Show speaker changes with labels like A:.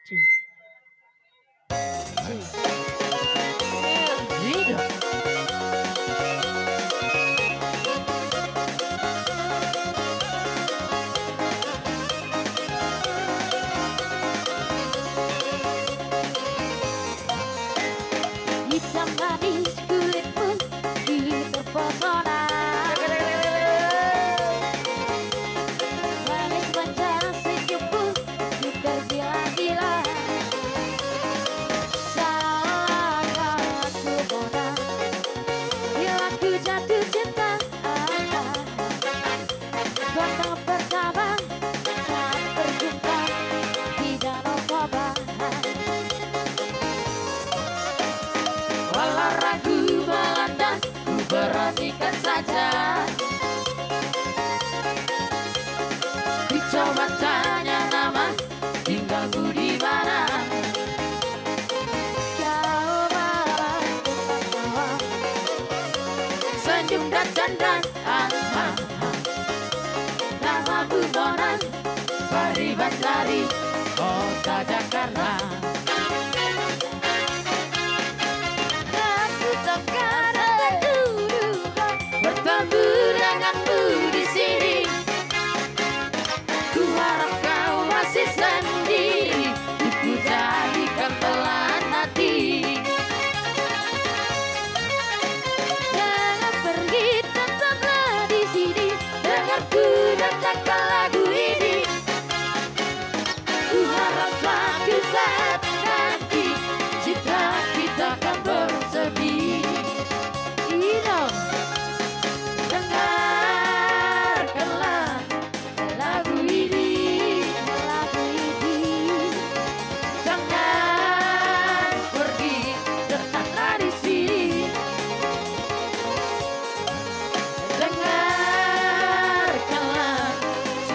A: C, C, merdu. Hitam manis kulitmu bikin terpesona. Manis manja senyummu bikin tergila-gila. Sangat ku mona bila ku jatuh cinta. Gelombang pertama saat berjumpa di danau Toba. Walau ragu melanda, ku berhentikan saja. Ku coba tanya nama, tinggalmu di mana? Kau malah tertawa, senyum dan canda. Namamu Mona, Pari Bandari, kota Jakarta.